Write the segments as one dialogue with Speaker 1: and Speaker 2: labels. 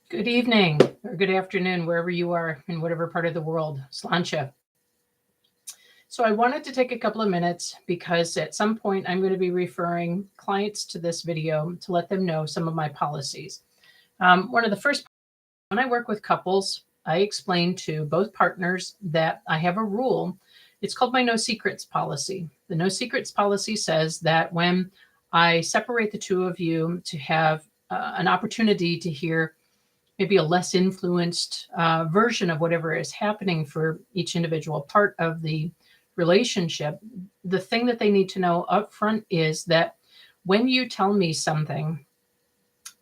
Speaker 1: Good evening or good afternoon, wherever you are in whatever part of the world. Slancha. So I wanted to take a couple of minutes because at some point I'm going to be referring clients to this video to let them know some of my policies. One of the first, when I work with couples, I explain to both partners that I have a rule. It's called my no secrets policy. The no secrets policy says that when I separate the two of you to have an opportunity to hear maybe a less influenced version of whatever is happening for each individual part of the relationship, the thing that they need to know up front is that when you tell me something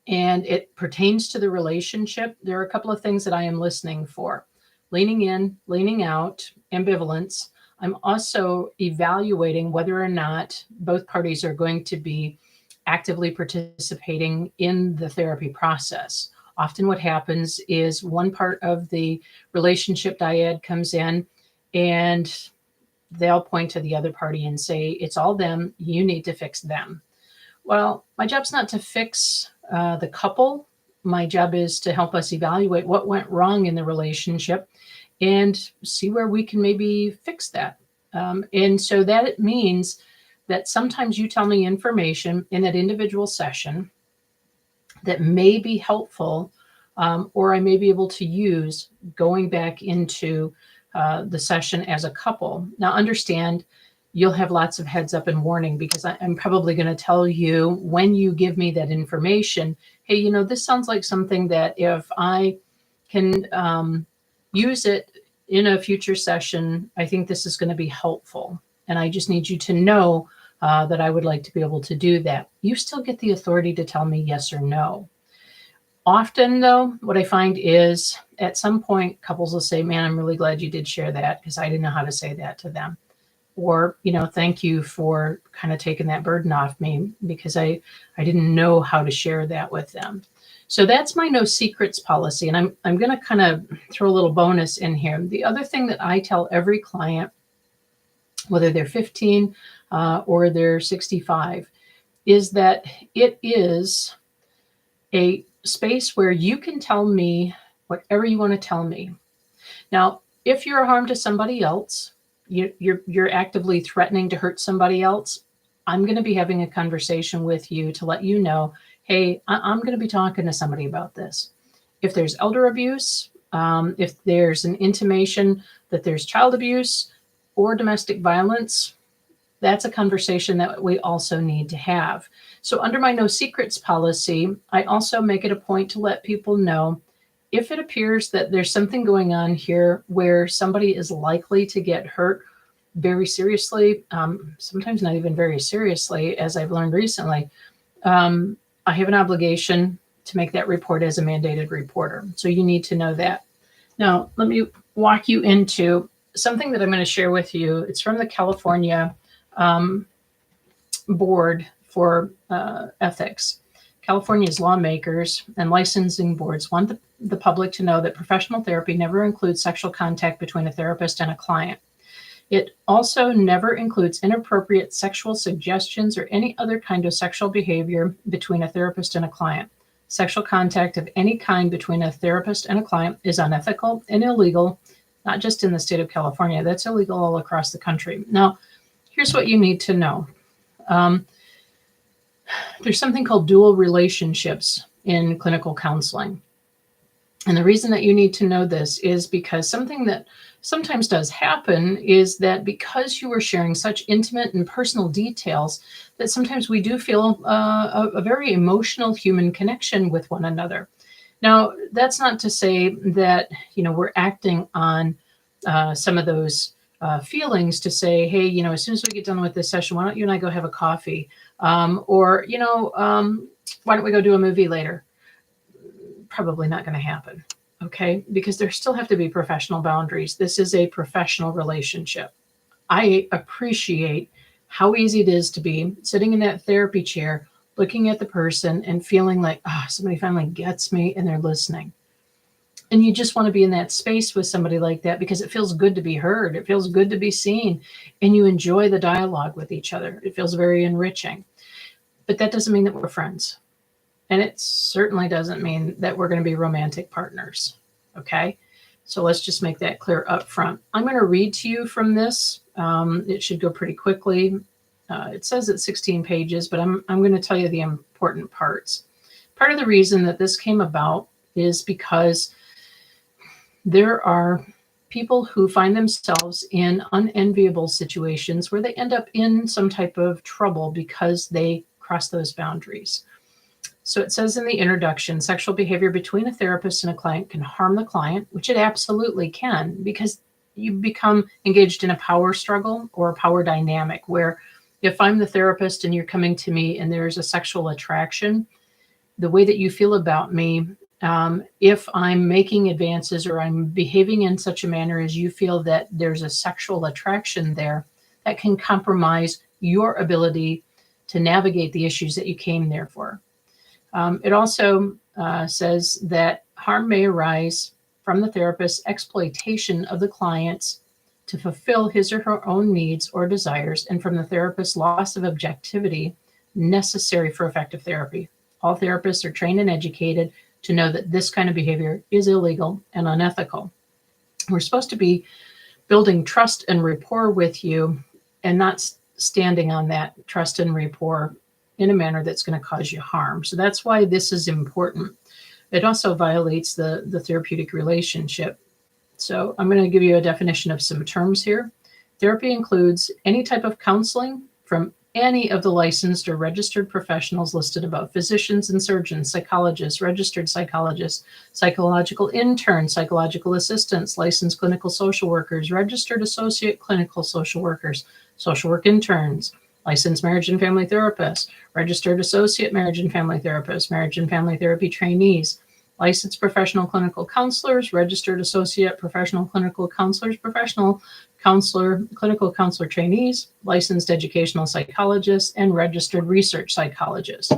Speaker 1: and it pertains to the relationship, there are a couple of things that I am listening for: leaning in, leaning out, ambivalence. I'm also evaluating whether or not both parties are going to be actively participating in the therapy process. Often, what happens is one part of the relationship dyad comes in and they'll point to the other party and say, "It's all them, you need to fix them." Well, my job's not to fix the couple. My job is to help us evaluate what went wrong in the relationship and see where we can maybe fix that. And so that it means that sometimes you tell me information in that individual session that may be helpful, or I may be able to use going back into the session as a couple. Now, understand, you'll have lots of heads up and warning because I'm probably going to tell you when you give me that information, hey, this sounds like something that if I can use it in a future session, I think this is going to be helpful. And I just need you to know that I would like to be able to do that. You still get the authority to tell me yes or no. Often, though, what I find is at some point, couples will say, "Man, I'm really glad you did share that because I didn't know how to say that to them." Or, "Thank you for kind of taking that burden off me because I didn't know how to share that with them." So that's my no secrets policy. And I'm going to kind of throw a little bonus in here. The other thing that I tell every client, whether they're 15 or they're 65, is that it is a space where you can tell me whatever you want to tell me. Now, if you're a harm to somebody else, you're actively threatening to hurt somebody else, I'm going to be having a conversation with you to let you know, hey, I'm going to be talking to somebody about this. If there's elder abuse, if there's an intimation that there's child abuse or domestic violence, that's a conversation that we also need to have. So under my no secrets policy, I also make it a point to let people know if it appears that there's something going on here where somebody is likely to get hurt very seriously, sometimes not even very seriously, as I've learned recently, I have an obligation to make that report as a mandated reporter. So you need to know that. Now, let me walk you into something that I'm going to share with you. It's from the California Board for Ethics. California's lawmakers and licensing boards want the public to know that professional therapy never includes sexual contact between a therapist and a client. It also never includes inappropriate sexual suggestions or any other kind of sexual behavior between a therapist and a client. Sexual contact of any kind between a therapist and a client is unethical and illegal, not just in the state of California. That's illegal all across the country. Now, here's what you need to know. There's something called dual relationships in clinical counseling. And the reason that you need to know this is because something that sometimes does happen is that because you are sharing such intimate and personal details, that sometimes we do feel a very emotional human connection with one another. Now, that's not to say that, we're acting on some of those feelings to say, hey, as soon as we get done with this session, why don't you and I go have a coffee? Or, why don't we go do a movie later? Probably not going to happen. Okay. Because there still have to be professional boundaries. This is a professional relationship. I appreciate how easy it is to be sitting in that therapy chair, looking at the person and feeling like, somebody finally gets me and they're listening. And you just want to be in that space with somebody like that because it feels good to be heard. It feels good to be seen. And you enjoy the dialogue with each other. It feels very enriching. But that doesn't mean that we're friends. And it certainly doesn't mean that we're going to be romantic partners. Okay. So let's just make that clear up front. I'm going to read to you from this. It should go pretty quickly. It says it's 16 pages, but I'm going to tell you the important parts. Part of the reason that this came about is because there are people who find themselves in unenviable situations where they end up in some type of trouble because they cross those boundaries. So it says in the introduction, sexual behavior between a therapist and a client can harm the client, which it absolutely can, because you become engaged in a power struggle or a power dynamic where if I'm the therapist and you're coming to me and there's a sexual attraction, the way that you feel about me, if I'm making advances or I'm behaving in such a manner as you feel that there's a sexual attraction there, that can compromise your ability to navigate the issues that you came there for. It also says that harm may arise from the therapist's exploitation of the clients to fulfill his or her own needs or desires, and from the therapist's loss of objectivity necessary for effective therapy. All therapists are trained and educated to know that this kind of behavior is illegal and unethical. We're supposed to be building trust and rapport with you and not standing on that trust and rapport in a manner that's going to cause you harm. So that's why this is important. It also violates the therapeutic relationship. So I'm going to give you a definition of some terms here. Therapy includes any type of counseling from any of the licensed or registered professionals listed above: physicians and surgeons, psychologists, registered psychologists, psychological interns, psychological assistants, licensed clinical social workers, registered associate clinical social workers, social work interns, licensed marriage and family therapists, registered associate marriage and family therapists, marriage and family therapy trainees, licensed professional clinical counselors, registered associate professional clinical counselors, professional counselor, clinical counselor trainees, licensed educational psychologists, and registered research psychologists.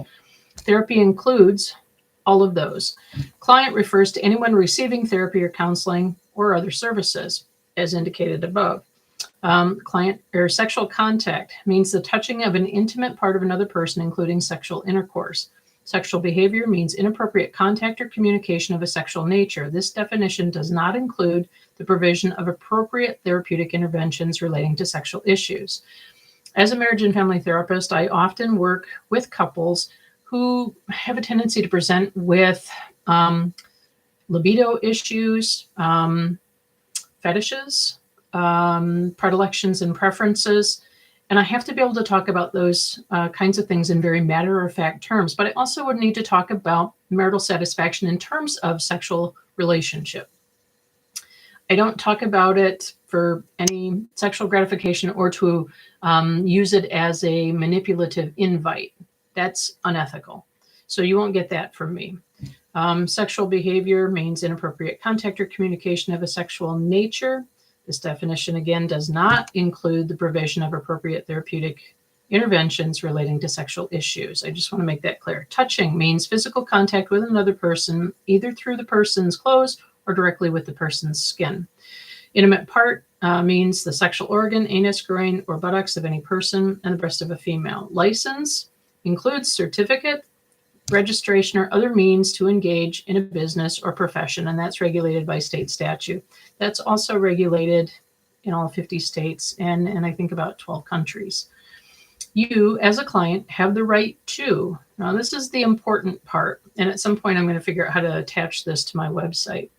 Speaker 1: Therapy includes all of those. Client refers to anyone receiving therapy or counseling or other services, as indicated above. Client or sexual contact means the touching of an intimate part of another person, including sexual intercourse. Sexual behavior means inappropriate contact or communication of a sexual nature. This definition does not include the provision of appropriate therapeutic interventions relating to sexual issues. As a marriage and family therapist, I often work with couples who have a tendency to present with libido issues, fetishes, predilections and preferences. And I have to be able to talk about those kinds of things in very matter-of-fact terms. But I also would need to talk about marital satisfaction in terms of sexual relationship. I don't talk about it for any sexual gratification or to use it as a manipulative invite. That's unethical. So you won't get that from me. Sexual behavior means inappropriate contact or communication of a sexual nature. This definition, again, does not include the provision of appropriate therapeutic interventions relating to sexual issues. I just want to make that clear. Touching means physical contact with another person, either through the person's clothes or directly with the person's skin. Intimate part means the sexual organ, anus, groin, or buttocks of any person, and the breast of a female. License includes certificate, registration, or other means to engage in a business or profession, and that's regulated by state statute. That's also regulated in all 50 states and I think about 12 countries. You, as a client, have the right to, now this is the important part, and at some point I'm going to figure out how to attach this to my website,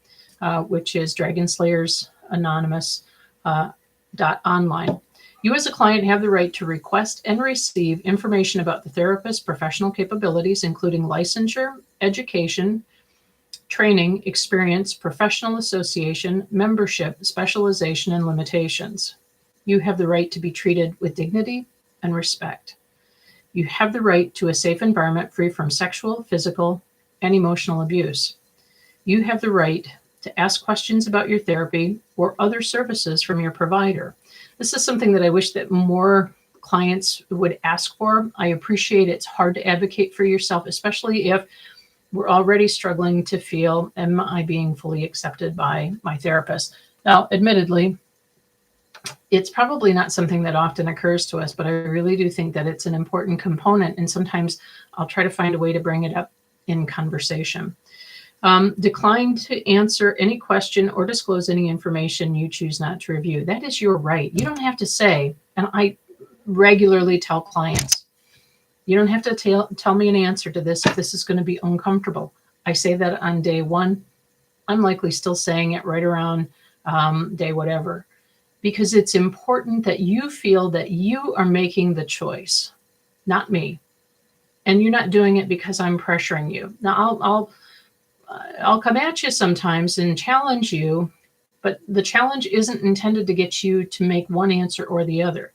Speaker 1: which is DragonSlayersAnonymous.online. You as a client have the right to request and receive information about the therapist's professional capabilities, including licensure, education, training, experience, professional association, membership, specialization, and limitations. You have the right to be treated with dignity and respect. You have the right to a safe environment free from sexual, physical, and emotional abuse. You have the right to ask questions about your therapy or other services from your provider. This is something that I wish that more clients would ask for. I appreciate it's hard to advocate for yourself, especially if we're already struggling to feel, am I being fully accepted by my therapist? Now, admittedly, it's probably not something that often occurs to us, but I really do think that it's an important component. And sometimes I'll try to find a way to bring it up in conversation. Decline to answer any question or disclose any information you choose not to review. That is your right. You don't have to say, and I regularly tell clients, you don't have to tell me an answer to this if this is going to be uncomfortable. I say that on day one. I'm likely still saying it right around day whatever, because it's important that you feel that you are making the choice, not me. And you're not doing it because I'm pressuring you. Now, I'll come at you sometimes and challenge you, but the challenge isn't intended to get you to make one answer or the other.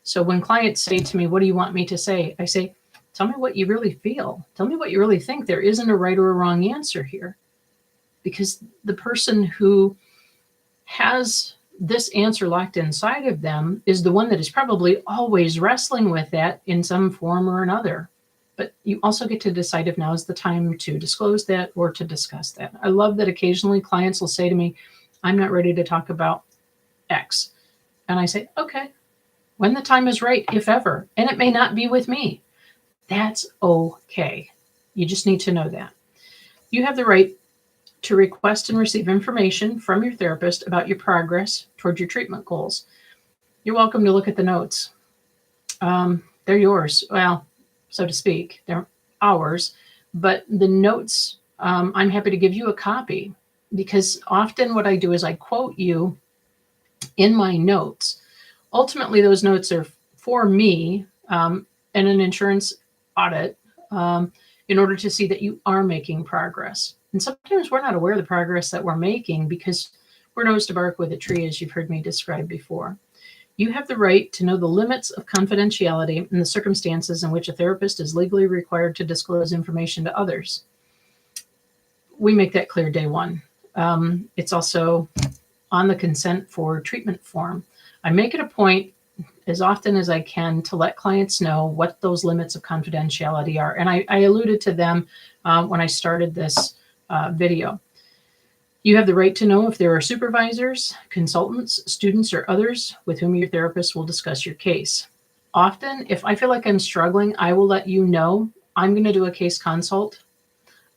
Speaker 1: So when clients say to me, what do you want me to say? I say, tell me what you really feel. Tell me what you really think. There isn't a right or a wrong answer here, because the person who has this answer locked inside of them is the one that is probably always wrestling with that in some form or another. But you also get to decide if now is the time to disclose that or to discuss that. I love that occasionally clients will say to me, I'm not ready to talk about X. And I say, okay, when the time is right, if ever, and it may not be with me, that's okay. You just need to know that. You have the right to request and receive information from your therapist about your progress toward your treatment goals. You're welcome to look at the notes. They're yours. Well, so to speak, they're ours, but the notes, I'm happy to give you a copy, because often what I do is I quote you in my notes. Ultimately, those notes are for me and an insurance audit in order to see that you are making progress. And sometimes we're not aware of the progress that we're making because we're nose to bark with a tree, as you've heard me describe before. You have the right to know the limits of confidentiality and the circumstances in which a therapist is legally required to disclose information to others. We make that clear day one. It's also on the consent for treatment form. I make it a point as often as I can to let clients know what those limits of confidentiality are. And I alluded to them when I started this video. You have the right to know if there are supervisors, consultants, students, or others with whom your therapist will discuss your case. Often, if I feel like I'm struggling, I will let you know I'm going to do a case consult.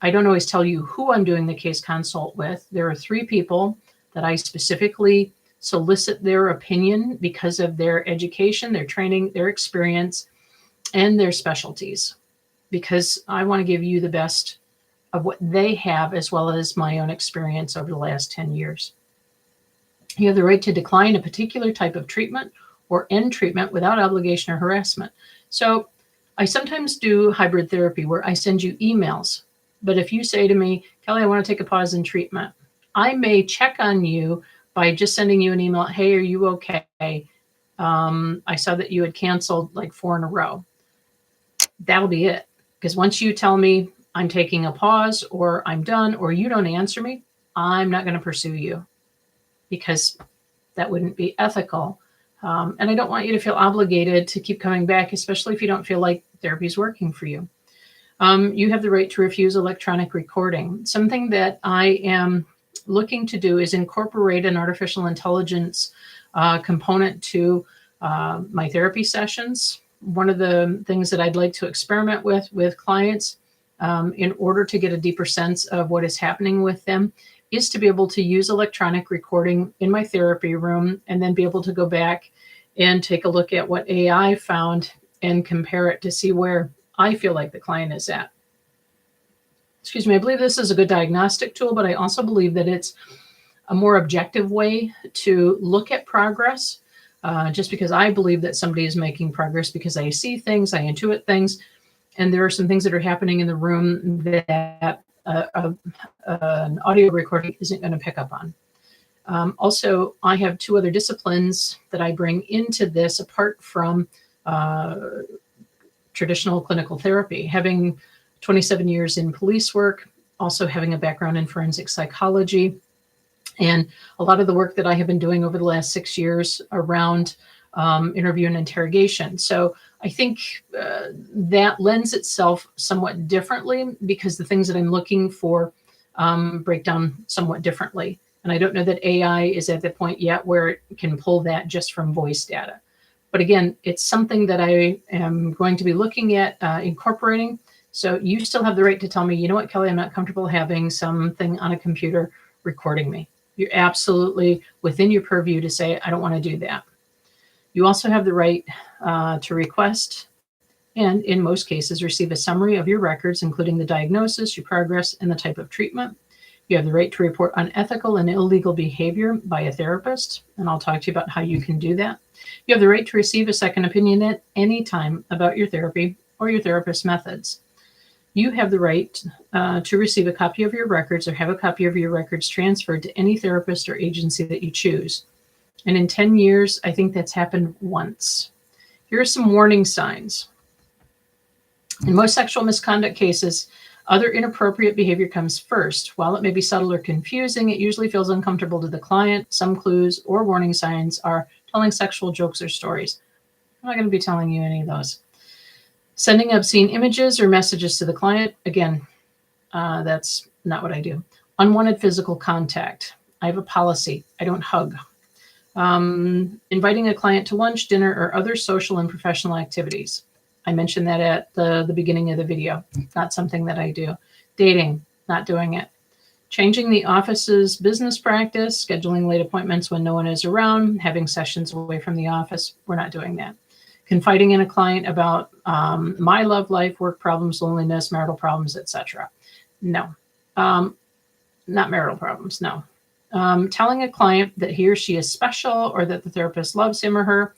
Speaker 1: I don't always tell you who I'm doing the case consult with. There are 3 people that I specifically solicit their opinion because of their education, their training, their experience, and their specialties, because I want to give you the best of what they have, as well as my own experience over the last 10 years. You have the right to decline a particular type of treatment or end treatment without obligation or harassment. So I sometimes do hybrid therapy where I send you emails. But if you say to me, Kelly, I want to take a pause in treatment, I may check on you by just sending you an email. Hey, are you okay? I saw that you had canceled like 4 in a row. That'll be it. Because once you tell me I'm taking a pause or I'm done or you don't answer me, I'm not going to pursue you, because that wouldn't be ethical. And I don't want you to feel obligated to keep coming back, especially if you don't feel like therapy is working for you. You have the right to refuse electronic recording. Something that I am looking to do is incorporate an artificial intelligence component to my therapy sessions. One of the things that I'd like to experiment with clients in order to get a deeper sense of what is happening with them is to be able to use electronic recording in my therapy room and then be able to go back and take a look at what AI found and compare it to see where I feel like the client is at. Excuse me, I believe this is a good diagnostic tool, but I also believe that it's a more objective way to look at progress. Just because I believe that somebody is making progress because I see things, I intuit things, and there are some things that are happening in the room that an audio recording isn't going to pick up on. Also, I have 2 other disciplines that I bring into this apart from traditional clinical therapy. Having 27 years in police work, also having a background in forensic psychology, and a lot of the work that I have been doing over the last 6 years around interview and interrogation. So I think that lends itself somewhat differently because the things that I'm looking for break down somewhat differently. And I don't know that AI is at the point yet where it can pull that just from voice data. But again, it's something that I am going to be looking at incorporating So you still have the right to tell me, you know what, Kelly, I'm not comfortable having something on a computer recording me. You're absolutely within your purview to say, I don't want to do that. You also have the right to request and, in most cases, receive a summary of your records, including the diagnosis, your progress, and the type of treatment. You have the right to report unethical and illegal behavior by a therapist, and I'll talk to you about how you can do that. You have the right to receive a second opinion at any time about your therapy or your therapist's methods. You have the right to receive a copy of your records or have a copy of your records transferred to any therapist or agency that you choose. And in 10 years, I think that's happened once. Here are some warning signs. In most sexual misconduct cases, other inappropriate behavior comes first. While it may be subtle or confusing, it usually feels uncomfortable to the client. Some clues or warning signs are telling sexual jokes or stories. I'm not going to be telling you any of those. Sending obscene images or messages to the client. Again, that's not what I do. Unwanted physical contact. I have a policy. I don't hug. Inviting a client to lunch, dinner, or other social and professional activities. I mentioned that at the beginning of the video. Not something that I do. Dating, not doing it. Changing the office's business practice, scheduling late appointments when no one is around, having sessions away from the office. We're not doing that. Confiding in a client about my love life, work problems, loneliness, marital problems, etc. No. Not marital problems, no. Telling a client that he or she is special or that the therapist loves him or her.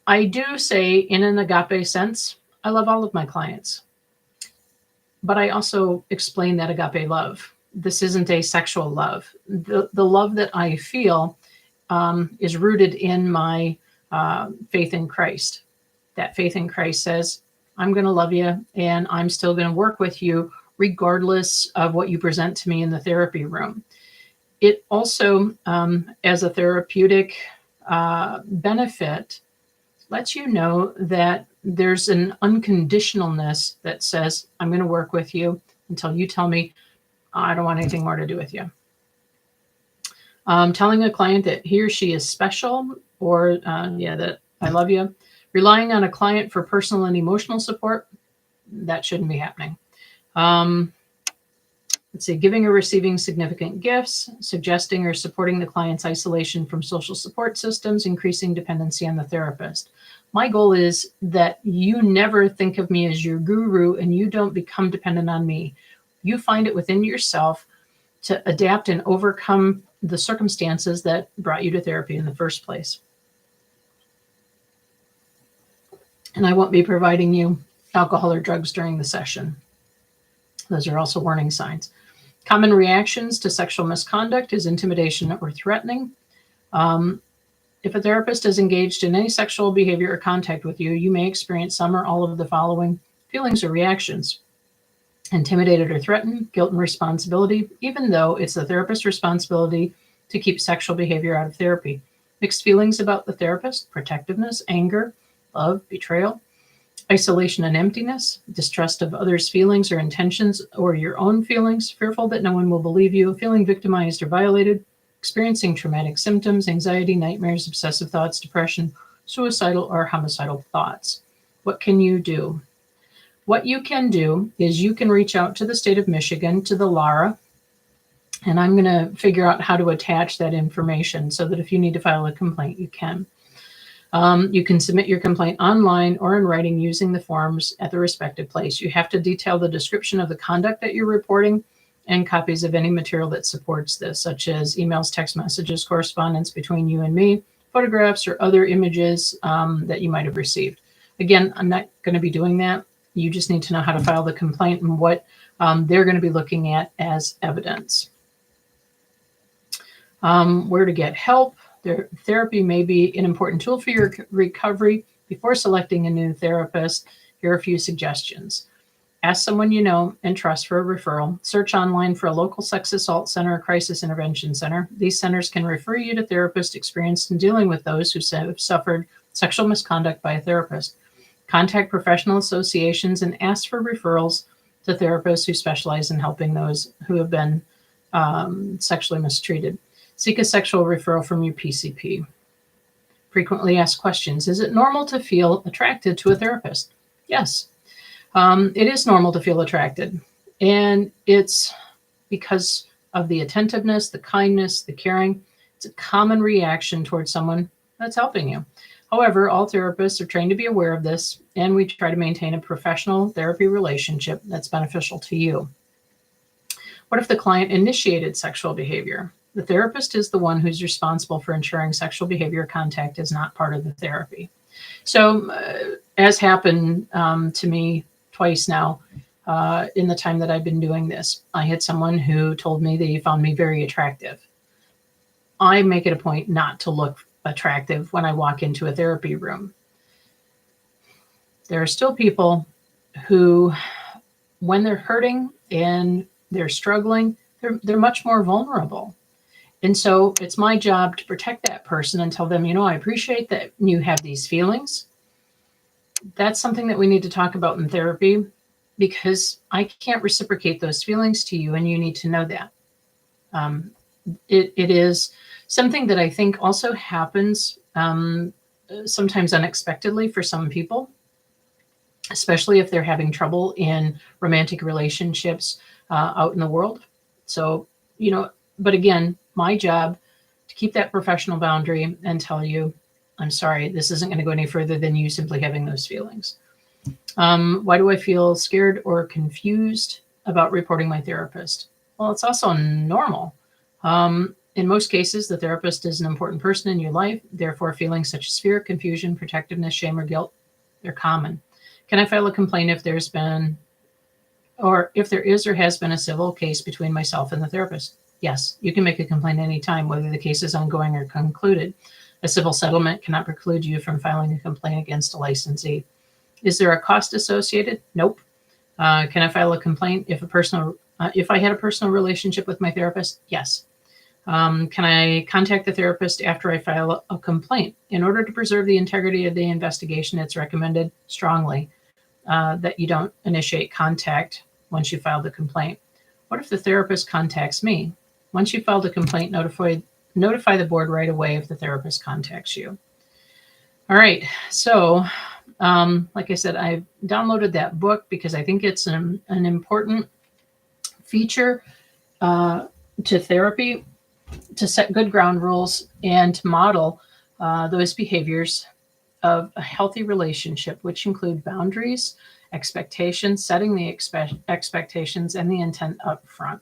Speaker 1: I do say, in an agape sense, I love all of my clients. But I also explain that agape love. This isn't a sexual love. The love that I feel is rooted in my faith in Christ. That faith in Christ says, I'm going to love you and I'm still going to work with you regardless of what you present to me in the therapy room. It also, as a therapeutic benefit, lets you know that there's an unconditionalness that says, I'm going to work with you until you tell me I don't want anything more to do with you. Telling a client that he or she is special or, that I love you. Relying on a client for personal and emotional support, that shouldn't be happening. Let's see, giving or receiving significant gifts, suggesting or supporting the client's isolation from social support systems, increasing dependency on the therapist. My goal is that you never think of me as your guru and you don't become dependent on me. You find it within yourself to adapt and overcome the circumstances that brought you to therapy in the first place. And I won't be providing you alcohol or drugs during the session. Those are also warning signs. Common reactions to sexual misconduct is intimidation or threatening. If a therapist is engaged in any sexual behavior or contact with you, you may experience some or all of the following feelings or reactions. Intimidated or threatened, guilt and responsibility, even though it's the therapist's responsibility to keep sexual behavior out of therapy. Mixed feelings about the therapist, protectiveness, anger, love, betrayal, isolation and emptiness, distrust of others' feelings or intentions or your own feelings, fearful that no one will believe you, feeling victimized or violated, experiencing traumatic symptoms, anxiety, nightmares, obsessive thoughts, depression, suicidal or homicidal thoughts. What can you do? What you can do is you can reach out to the state of Michigan, to the LARA, and I'm going to figure out how to attach that information so that if you need to file a complaint, you can. You can submit your complaint online or in writing using the forms at the respective place. You have to detail the description of the conduct that you're reporting and copies of any material that supports this, such as emails, text messages, correspondence between you and me, photographs, or other images that you might have received. Again, I'm not going to be doing that. You just need to know how to file the complaint and what they're going to be looking at as evidence. Where to get help. Therapy may be an important tool for your recovery. Before selecting a new therapist, here are a few suggestions. Ask someone you know and trust for a referral. Search online for a local sex assault center or crisis intervention center. These centers can refer you to therapists experienced in dealing with those who have suffered sexual misconduct by a therapist. Contact professional associations and ask for referrals to therapists who specialize in helping those who have been sexually mistreated. Seek a sexual referral from your PCP. Frequently asked questions. Is it normal to feel attracted to a therapist? Yes. It is normal to feel attracted, and it's because of the attentiveness, the kindness, the caring. It's a common reaction towards someone that's helping you. However, all therapists are trained to be aware of this, and we try to maintain a professional therapy relationship that's beneficial to you. What if the client initiated sexual behavior? The therapist is the one who's responsible for ensuring sexual behavior contact is not part of the therapy. So, as happened to me twice now in the time that I've been doing this, I had someone who told me that he found me very attractive. I make it a point not to look attractive when I walk into a therapy room. There are still people who, when they're hurting and they're struggling, they're much more vulnerable. And so it's my job to protect that person and tell them, I appreciate that you have these feelings. That's something that we need to talk about in therapy, because I can't reciprocate those feelings to you, and you need to know that. It is something that I think also happens sometimes unexpectedly for some people, especially if they're having trouble in romantic relationships out in the world. So, but again, my job to keep that professional boundary and tell you, I'm sorry, this isn't going to go any further than you simply having those feelings. Why do I feel scared or confused about reporting my therapist? Well, it's also normal. In most cases, the therapist is an important person in your life. Therefore, feelings such as fear, confusion, protectiveness, shame, or guilt, they're common. Can I file a complaint if there is or has been a civil case between myself and the therapist? Yes, you can make a complaint anytime, whether the case is ongoing or concluded. A civil settlement cannot preclude you from filing a complaint against a licensee. Is there a cost associated? Nope. Can I file a complaint if I had a personal relationship with my therapist? Yes. Can I contact the therapist after I file a complaint? In order to preserve the integrity of the investigation, it's recommended strongly that you don't initiate contact once you file the complaint. What if the therapist contacts me? Once you filed a complaint, notify the board right away if the therapist contacts you. All right. So, like I said, I've downloaded that book because I think it's an important feature to therapy, to set good ground rules and to model those behaviors of a healthy relationship, which include boundaries, expectations, setting the expectations, and the intent up front.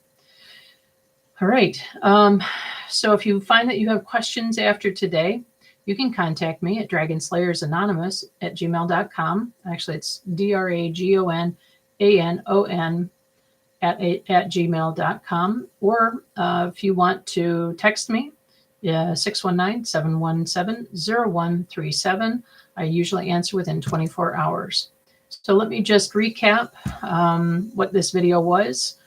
Speaker 1: All right. So if you find that you have questions after today, you can contact me at dragonslayersAnonymous@gmail.com. Actually, it's DRAGONANON at gmail.com. Or if you want to text me, 619-717-0137. I usually answer within 24 hours. So let me just recap what this video was.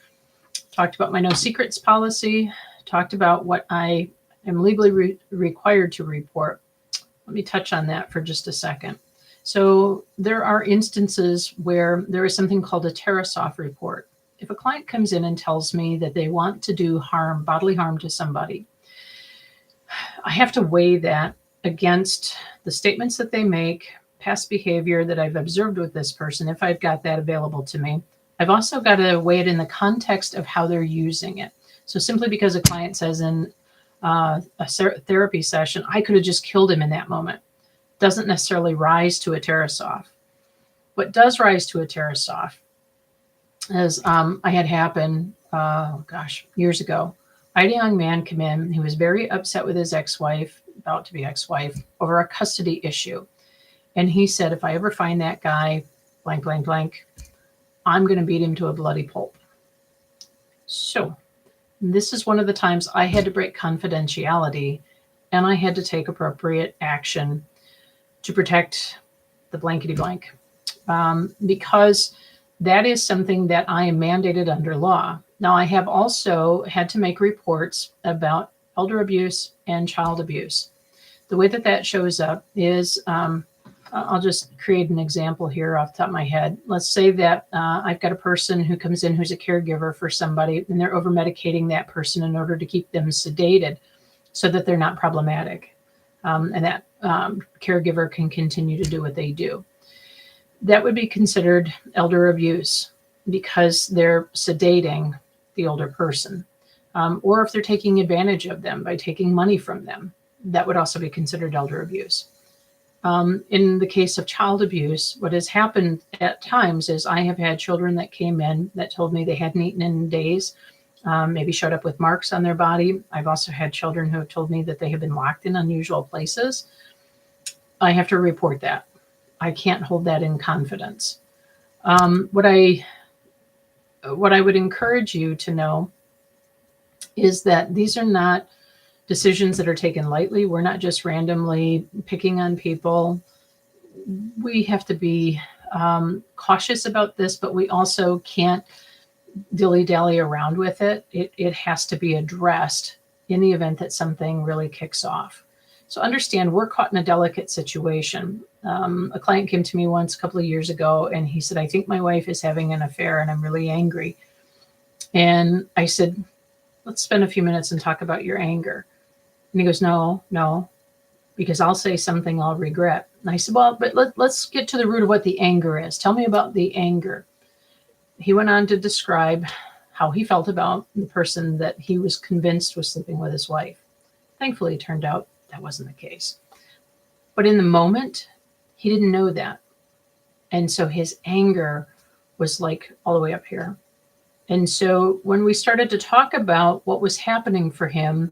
Speaker 1: Talked about my no secrets policy, talked about what I am legally required to report. Let me touch on that for just a second. So there are instances where there is something called a Tarasoff report. If a client comes in and tells me that they want to do bodily harm to somebody, I have to weigh that against the statements that they make, past behavior that I've observed with this person, if I've got that available to me. I've also got to weigh it in the context of how they're using it. So simply because a client says in a therapy session, I could have just killed him in that moment, doesn't necessarily rise to a Tarasoff. What does rise to a Tarasoff is I had happen, years ago. I had a young man come in. He was very upset with his ex-wife, about to be ex-wife, over a custody issue. And he said, if I ever find that guy, blank, blank, blank, I'm going to beat him to a bloody pulp. So this is one of the times I had to break confidentiality, and I had to take appropriate action to protect the blankety blank, because that is something that I am mandated under law. Now, I have also had to make reports about elder abuse and child abuse. The way that shows up is, I'll just create an example here off the top of my head. Let's say that I've got a person who comes in who's a caregiver for somebody, and they're over-medicating that person in order to keep them sedated so that they're not problematic, and that caregiver can continue to do what they do. that would be considered elder abuse because they're sedating the older person. Or if they're taking advantage of them by taking money from them, that would also be considered elder abuse. In the case of child abuse, what has happened at times is I have had children that came in that told me they hadn't eaten in days, maybe showed up with marks on their body. I've also had children who have told me that they have been locked in unusual places. I have to report that. I can't hold that in confidence. What I would encourage you to know is that these are not decisions that are taken lightly. We're not just randomly picking on people. We have to be cautious about this, but we also can't dilly-dally around with it. It has to be addressed in the event that something really kicks off. So understand, we're caught in a delicate situation. A client came to me once a couple of years ago, and he said, I think my wife is having an affair and I'm really angry. And I said, let's spend a few minutes and talk about your anger. And he goes, no, because I'll say something I'll regret. And I said, well, but let's get to the root of what the anger is. Tell me about the anger. He went on to describe how he felt about the person that he was convinced was sleeping with his wife. Thankfully, it turned out that wasn't the case. But in the moment, he didn't know that. And so his anger was like all the way up here. And so when we started to talk about what was happening for him,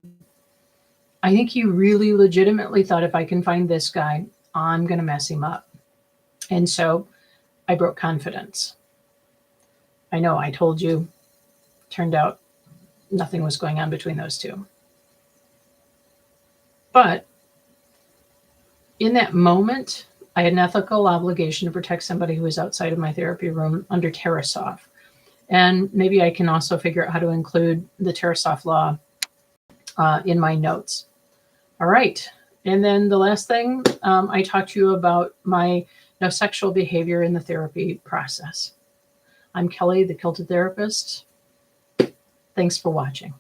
Speaker 1: I think he really legitimately thought, if I can find this guy, I'm going to mess him up. And so I broke confidence. I know I told you, turned out nothing was going on between those two. But in that moment, I had an ethical obligation to protect somebody who was outside of my therapy room under Tarasoff. And maybe I can also figure out how to include the Tarasoff law in my notes. All right. And then the last thing, I talked to you about my no sexual behavior in the therapy process. I'm Kelly, the Kilted Therapist. Thanks for watching.